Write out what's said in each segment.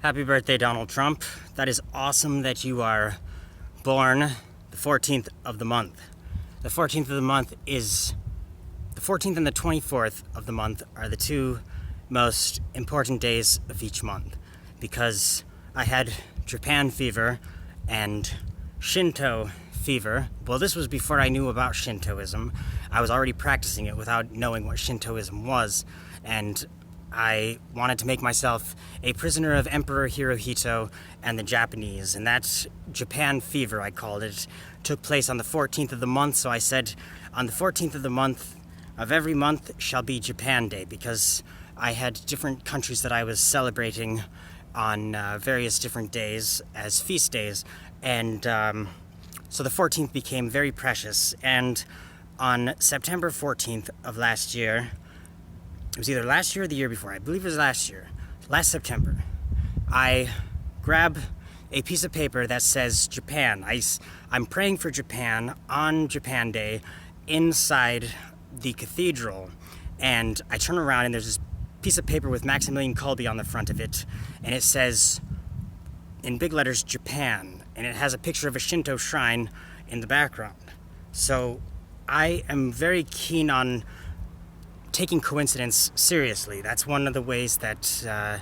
Happy birthday, Donald Trump. That is awesome that you are born the 14th of the month. The 14th of the month is... The 14th and the 24th of the month are the two most important days of each month because I had Japan fever and Shinto fever. Well, this was before I knew about Shintoism. I was already practicing it without knowing what Shintoism was, and I wanted to make myself a prisoner of Emperor Hirohito and the Japanese, and that Japan fever, I called it, took place on the 14th of the month, so I said on the 14th of the month of every month shall be Japan Day, because I had different countries that I was celebrating on various different days as feast days, and so the 14th became very precious. And on September 14th of last year, it was either last year or the year before, I believe it was last September, I grab a piece of paper that says Japan. I'm praying for Japan on Japan Day inside the cathedral, and I turn around and there's this piece of paper with Maximilian Kolbe on the front of it, and it says in big letters Japan, and it has a picture of a Shinto shrine in the background. So I am very keen on taking coincidence seriously. That's one of the ways that the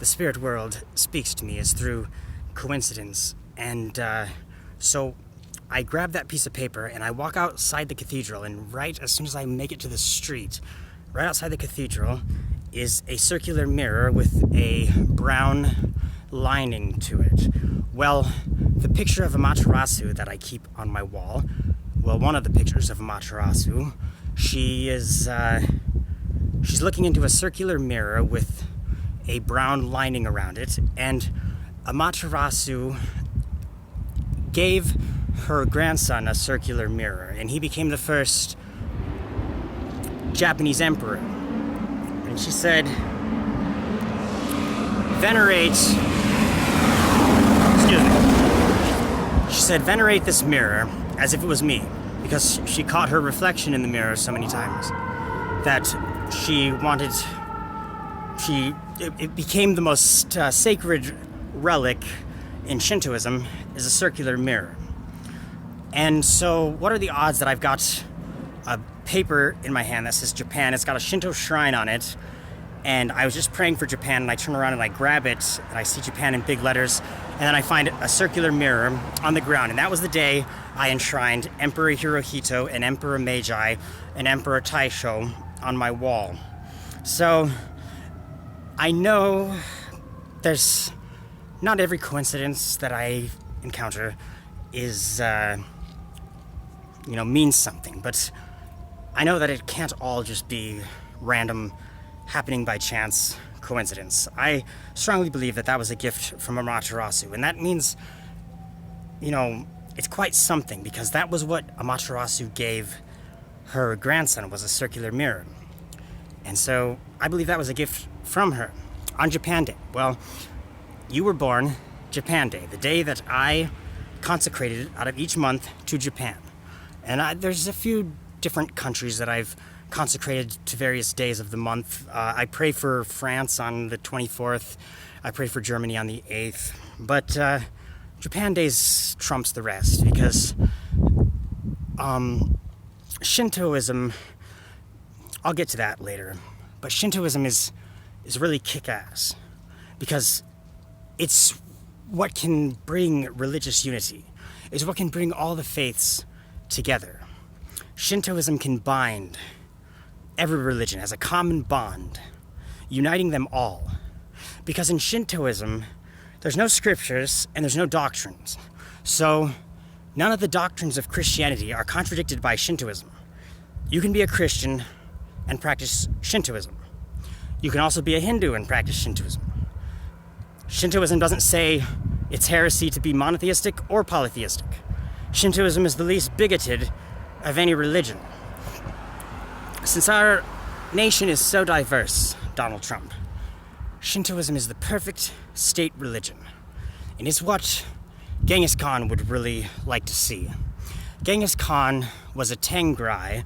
spirit world speaks to me, is through coincidence. And so I grab that piece of paper and I walk outside the cathedral, and right as soon as I make it to the street, right outside the cathedral is a circular mirror with a brown lining to it. Well, the picture of Amaterasu that I keep on my wall, well, one of the pictures of Amaterasu, she's looking into a circular mirror with a brown lining around it, and Amaterasu gave her grandson a circular mirror, and he became the first Japanese emperor. And she said, venerate this mirror as if it was me, because she caught her reflection in the mirror so many times that it became the most sacred relic in Shintoism, is a circular mirror. And so what are the odds that I've got a paper in my hand that says Japan? It's got a Shinto shrine on it, and I was just praying for Japan, and I turn around and I grab it, and I see Japan in big letters, and then I find a circular mirror on the ground. And that was the day I enshrined Emperor Hirohito and Emperor Meiji and Emperor Taisho on my wall. So I know there's not every coincidence that I encounter is means something, but I know that it can't all just be random, happening by chance coincidence. I strongly believe that was a gift from Amaterasu, and that means, it's quite something, because that was what Amaterasu gave her grandson, was a circular mirror. And so I believe that was a gift from her on Japan Day. Well, you were born Japan Day, the day that I consecrated out of each month to Japan. And there's a few different countries that I've consecrated to various days of the month. I pray for France on the 24th. I pray for Germany on the 8th. But Japan Day trumps the rest, because Shintoism, I'll get to that later, but Shintoism is really kick-ass, because it's what can bring religious unity. It's what can bring all the faiths together. Shintoism can bind every religion as a common bond, uniting them all. Because in Shintoism, there's no scriptures and there's no doctrines. So none of the doctrines of Christianity are contradicted by Shintoism. You can be a Christian and practice Shintoism. You can also be a Hindu and practice Shintoism. Shintoism doesn't say it's heresy to be monotheistic or polytheistic. Shintoism is the least bigoted of any religion. Since our nation is so diverse, Donald Trump, Shintoism is the perfect state religion. And it's what Genghis Khan would really like to see. Genghis Khan was a Tengri.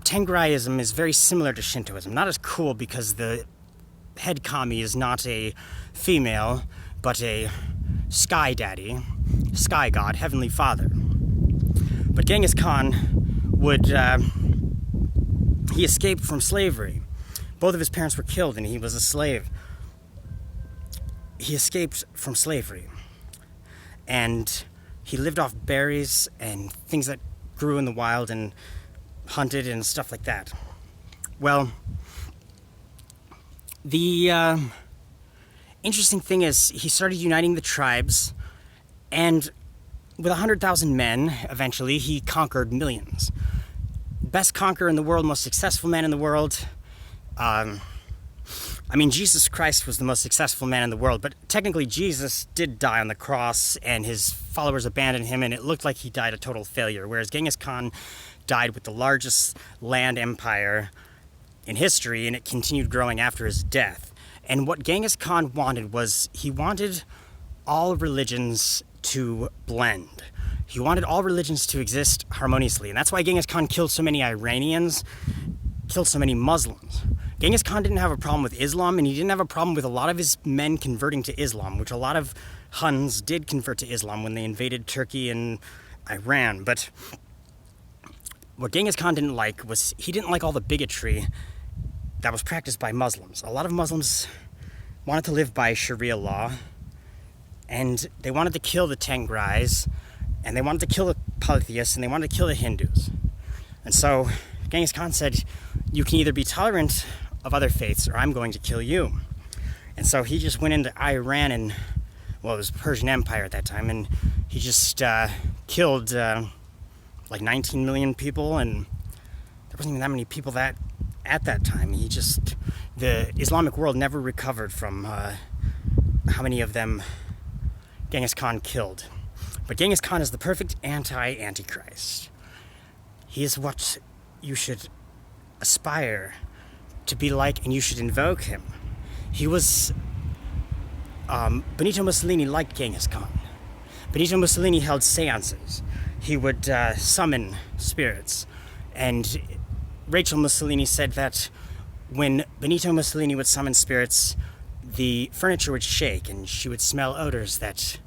Tengriism is very similar to Shintoism. Not as cool, because the head commie is not a female, but a sky daddy, sky god, heavenly father. But Genghis Khan he escaped from slavery. Both of his parents were killed and he was a slave. He escaped from slavery. And he lived off berries and things that grew in the wild and hunted and stuff like that. Well, the interesting thing is he started uniting the tribes, and with 100,000 men, eventually, he conquered millions. Best conqueror in the world, most successful man in the world. Jesus Christ was the most successful man in the world, but technically Jesus did die on the cross, and his followers abandoned him, and it looked like he died a total failure, whereas Genghis Khan died with the largest land empire in history, and it continued growing after his death. And what Genghis Khan wanted was, he wanted all religions to blend. He wanted all religions to exist harmoniously, and that's why Genghis Khan killed so many Iranians, killed so many Muslims. Genghis Khan didn't have a problem with Islam, and he didn't have a problem with a lot of his men converting to Islam, which a lot of Huns did convert to Islam when they invaded Turkey and Iran. But what Genghis Khan didn't like was, he didn't like all the bigotry that was practiced by Muslims. A lot of Muslims wanted to live by Sharia law, and they wanted to kill the Tengris, and they wanted to kill the polytheists, and they wanted to kill the Hindus. And so Genghis Khan said, you can either be tolerant of other faiths, or I'm going to kill you. And so he just went into Iran, and, well, it was the Persian Empire at that time, and he just killed like 19 million people, and there wasn't even that many people at that time. The Islamic world never recovered from how many of them Genghis Khan killed. But Genghis Khan is the perfect anti-Antichrist. He is what you should aspire to be like, and you should invoke him. He was Benito Mussolini liked Genghis Khan. Benito Mussolini held seances. He would summon spirits, and Rachel Mussolini said that when Benito Mussolini would summon spirits, the furniture would shake, and she would smell odors that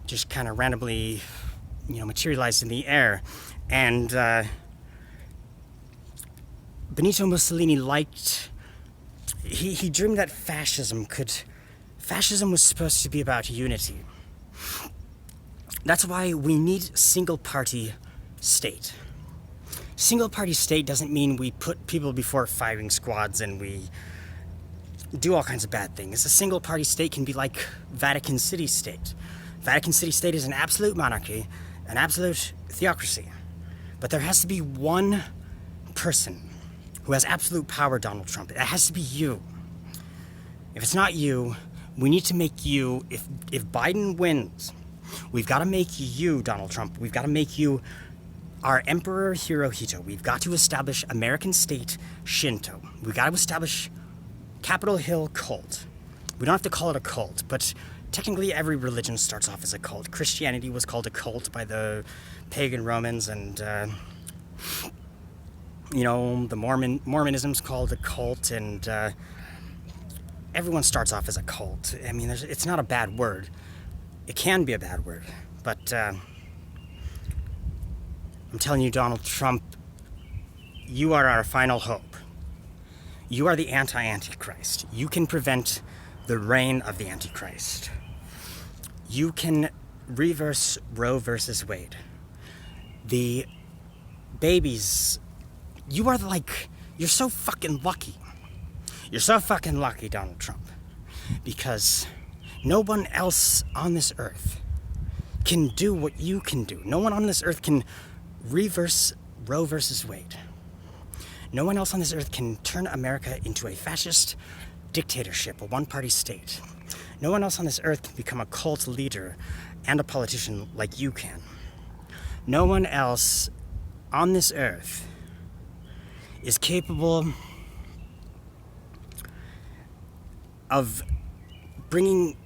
just kind of randomly, materialized in the air. And Benito Mussolini he dreamed that fascism was supposed to be about unity. That's why we need single-party state. Single-party state doesn't mean we put people before firing squads and we do all kinds of bad things. A single-party state can be like Vatican City State. Vatican City State is an absolute monarchy, an absolute theocracy. But there has to be one person who has absolute power, Donald Trump. It has to be you. If it's not you, we need to make you, if Biden wins, we've got to make you, Donald Trump, we've got to make you our Emperor Hirohito. We've got to establish American state Shinto. We've got to establish Capitol Hill cult. We don't have to call it a cult, but technically every religion starts off as a cult. Christianity was called a cult by the pagan Romans, and the Mormonism's called a cult, and everyone starts off as a cult. I mean, it's not a bad word. It can be a bad word, but I'm telling you, Donald Trump, you are our final hope. You are the anti-Antichrist. You can prevent the reign of the Antichrist. You can reverse Roe versus Wade. The babies, you're so fucking lucky. You're so fucking lucky, Donald Trump, because no one else on this earth can do what you can do. No one on this earth can reverse Roe versus Wade. No one else on this earth can turn America into a fascist dictatorship, a one-party state. No one else on this earth can become a cult leader and a politician like you can. No one else on this earth is capable of bringing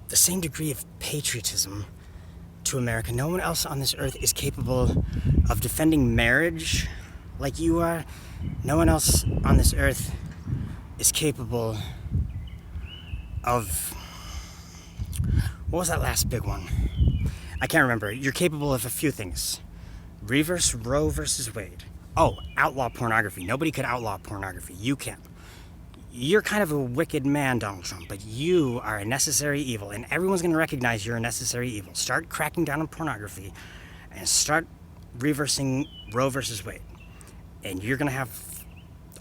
the same degree of patriotism to America. No one else on this earth is capable of defending marriage like you are. No one else on this earth is capable of, what was that last big one? I can't remember. You're capable of a few things. Reverse Roe versus Wade. Oh, outlaw pornography. Nobody could outlaw pornography. You can. You're kind of a wicked man, Donald Trump, but you are a necessary evil, and everyone's going to recognize you're a necessary evil. Start cracking down on pornography and start reversing Roe versus Wade. And you're going to have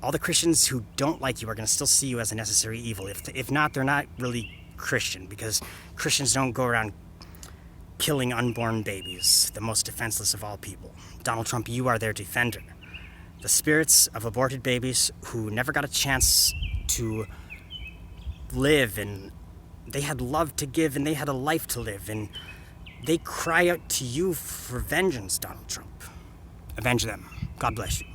all the Christians who don't like you are going to still see you as a necessary evil. If not, they're not really Christian, because Christians don't go around killing unborn babies, the most defenseless of all people. Donald Trump, you are their defender. The spirits of aborted babies who never got a chance to live, and they had love to give, and they had a life to live, and they cry out to you for vengeance, Donald Trump. Avenge them. God bless you.